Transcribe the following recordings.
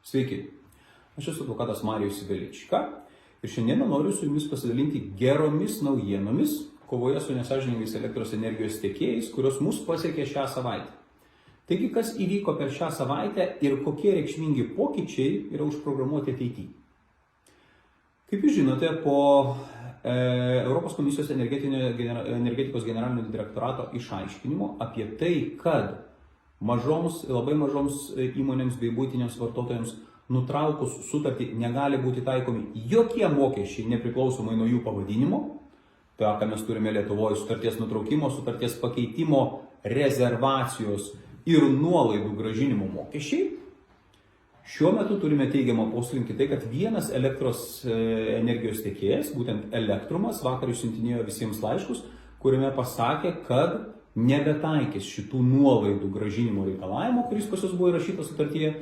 Sveiki, aš esu advokatas Marijus Velička ir šiandien noriu su jumis pasidalinti geromis naujienomis kovoje su nesąžiningais elektros energijos tiekėjais, kurios mus pasiekė šią savaitę. Taigi, kas įvyko per šią savaitę ir kokie reikšmingi pokyčiai yra užprogramuoti ateityje. Kaip jūs žinote, po Europos komisijos energetikos generalinio direktorato išaiškinimo apie tai, kad labai mažoms įmonėms bei buitiniams vartotojams nutraukus sutartį negali būti taikomi jokie mokesčiai nepriklausomai nuo jų pavadinimo, tai ką mes turime Lietuvoje, sutarties nutraukimo, sutarties pakeitimo, rezervacijos ir nuolaidų grąžinimo mokesčiai. Šiuo metu turime teigiamą poslinkį tai, kad vienas elektros energijos tiekėjas, būtent Elektrumas, vakar išsiuntinėjo visiems laiškus, kuriame pasakė, kad nebetaikys šitų nuolaidų grąžinimo reikalavimo, kuris pas juos buvo įrašytas sutartyje.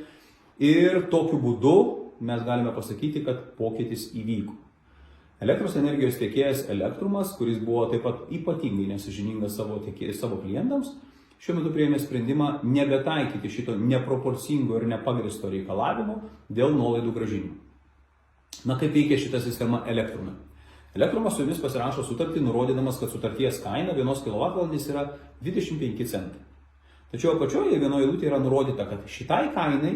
Ir tokiu būdu mes galime pasakyti, kad pokytis įvyko. Elektros energijos tiekėjas Elektrumas, kuris buvo taip pat ypatingai nesąžiningas savo klientams, šiuo metu priėmė sprendimą nebetaikyti šito neproporcingo ir nepagristo reikalavimo dėl nuolaidų grąžinimo. Na, kaip veikia šita sistema Elektrume? Elektrumas su jumis pasirašo sutartį, nurodydamas, kad sutarties kaina 1 kWh yra 25 centai. Tačiau apačioje vienoje eilutėje yra nurodyta, kad šitai kainai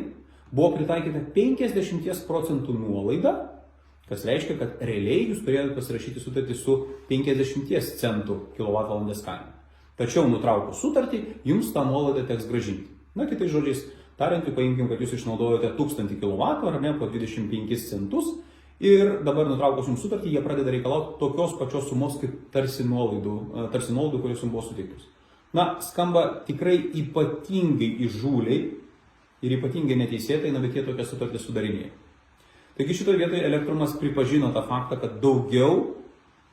buvo pritaikyta 50% nuolaida, kas reiškia, kad realiai jūs turėjote pasirašyti sutartį su 50 centų kWh kaina. Tačiau nutraukus sutartį, jums tą nuolaidą teks grąžinti. Na, kitais žodžiais tariant, paimkim, kad jūs išnaudojote 1000 kW, ar ne, po 25 centus, ir dabar nutraukus jums sutartį, jie pradeda reikalauti tokios pačios sumos, kaip tarsi nuolaidų, kurios jums buvo suteiktos. Na, skamba tikrai ypatingai įžūliai ir ypatingai neteisėtai, bet jie tokią sutartį sudarinėja. Taigi šitoje vietoje Elektrumas pripažino tą faktą, kad daugiau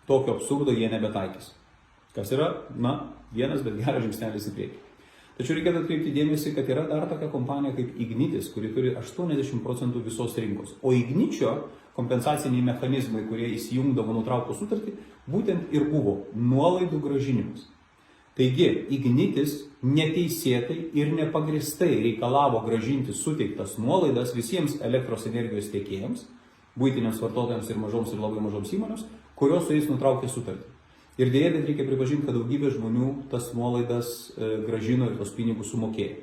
tokio absurdo jie nebetaikys. Kas yra, vienas, bet geras žingsnelis į priekį. Tačiau reikėtų atkreipti dėmesį, kad yra dar tokia kompanija kaip Ignitis, kuri turi 80% visos rinkos. O Igničio kompensaciniai mechanizmai, kurie įsijungdavo nutraukus sutartį, būtent ir buvo nuolaidų grąžinimas. Taigi, Ignitis neteisėtai ir nepagristai reikalavo grąžinti suteiktas nuolaidas visiems elektros energijos tiekėjams, buitiniams vartotojams ir mažoms ir labai mažoms įmonėms, kurios su jais nutraukė sutartį. Ir dėja, bet reikia pripažinti, kad daugybė žmonių tas nuolaidas grąžino ir tos pinigus sumokėjo.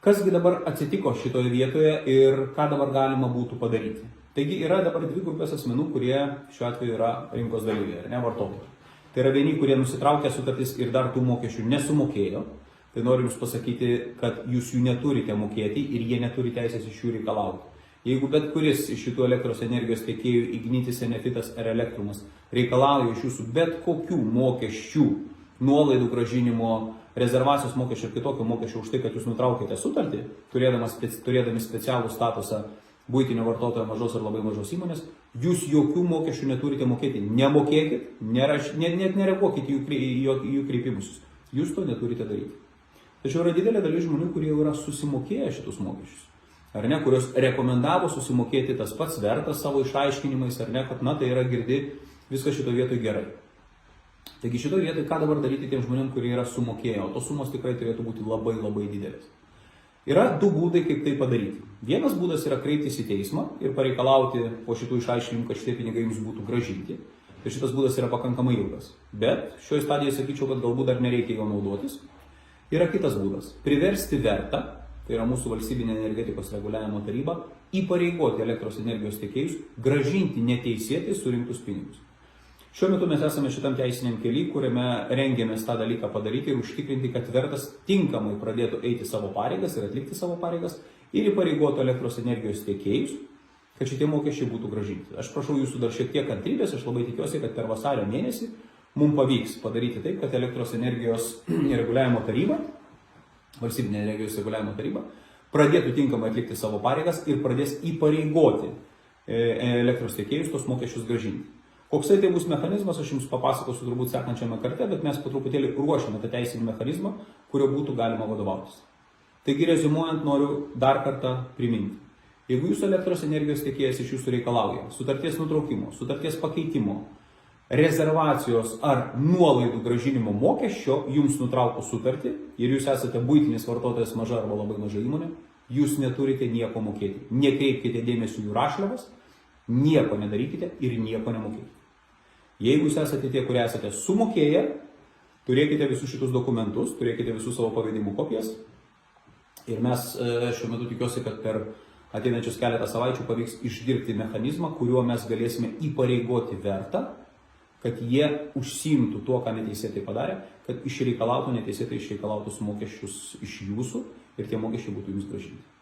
Kasgi dabar atsitiko šitoje vietoje ir ką dabar galima būtų padaryti? Taigi yra dabar dvi grupės asmenų, kurie šiuo atveju yra rinkos dalyviai, ar ne, vartotojai. Tai yra vieni, kurie nusitraukė sutartis ir dar tų mokesčių nesumokėjo. Tai noriu jums pasakyti, kad jūs jų neturite mokėti ir jie neturi teisės iš jų reikalauti. Jeigu bet kuris iš šitų elektros energijos tiekėjų, Ignitis, Enefitas ar Elektrumas, reikalauja iš jūsų bet kokių mokesčių, nuolaidų grąžinimo, rezervacijos mokesčio ir kitokio mokesčio už tai, kad jūs nutraukėte sutartį, turėdami specialų statusą buitinio vartotojo mažos ar labai mažos įmonės, jūs jokių mokesčių neturite mokėti. Nemokėkit, net nereaguokit į jų kreipimusius. Jūs to neturite daryti. Tačiau yra didelė dalis žmonių, kurie jau yra susimokėję šitus mokesčius. Ar ne, kurios rekomendavo susimokėti tas pats vertas savo išaiškinimais, ar ne, kad tai yra girdi, viskas šito vietoj gerai. Taigi šito vietoj ką dabar daryti tiem žmonėm, kurie yra sumokėję, o tos sumos tikrai turėtų būti labai labai didelės. Yra du būdai, kaip tai padaryti. Vienas būdas yra kreiptis į teismą ir pareikalauti po šitų išaiškinimų, kad šitie pinigai jums būtų grąžinti. Ir šitas būdas yra pakankamai ilgas. Bet šioje stadijoje sakyčiau, kad galbūt dar nereikia jo naudotis. Yra kitas būdas - priversti vertą, tai yra mūsų valstybinė energetikos reguliavimo taryba, įpareigoti elektros energijos tiekėjus grąžinti neteisėtai surinktus pinigus. Šiuo metu mes esame šitam teisiniam kely, kuriame rengiamės tą dalyką padaryti ir užtikrinti, kad vertas tinkamai pradėtų eiti savo pareigas ir atlikti savo pareigas ir įpareigotų elektros energijos tiekėjus, kad šitie mokesčiai būtų grąžinti. Aš prašau jūsų dar šiek tiek kantrybės, aš labai tikiuosi, kad per vasario mėnesį mums pavyks padaryti taip, kad elektros energijos reguliavimo taryba, valstybinė energijos reguliavimo taryba, pradėtų tinkamai atlikti savo pareigas ir pradės įpareigoti elektros tiekėjus tos mokesčius grąžinti. Koksai tai bus mechanizmas, aš jums papasakosiu turbūt sekančiame karte, bet mes po truputėlį ruošiame tą teisinį mechanizmą, kurio būtų galima vadovautis. Taigi, reziumuojant, noriu dar kartą priminti. Jeigu jūsų elektros energijos tiekėjas iš jūsų reikalauja sutarties nutraukimo, sutarties pakeitimo, rezervacijos ar nuolaidų grąžinimo mokesčio jums nutraukus sutartį ir jūs esate buitinis vartotojas, maža arba labai maža įmonė, jūs neturite nieko mokėti. Nekreipkite dėmesio jų rašliavas, nieko nedarykite ir nieko nemokėkite. Jeigu jūs esate tie, kurie esate sumokėję, turėkite visus šitus dokumentus, turėkite visus savo pavedimų kopijas. Ir mes šiuo metu tikiuosi, kad per ateinančius keletą savaičių pavyks išdirbti mechanizmą, kuriuo mes galėsime įpareigoti vertą, kad jie užsiimtų tuo, ką neteisėtai padarė, kad neteisėtai išreikalautų mokesčius iš jūsų ir tie mokesčiai būtų jums grąžinti.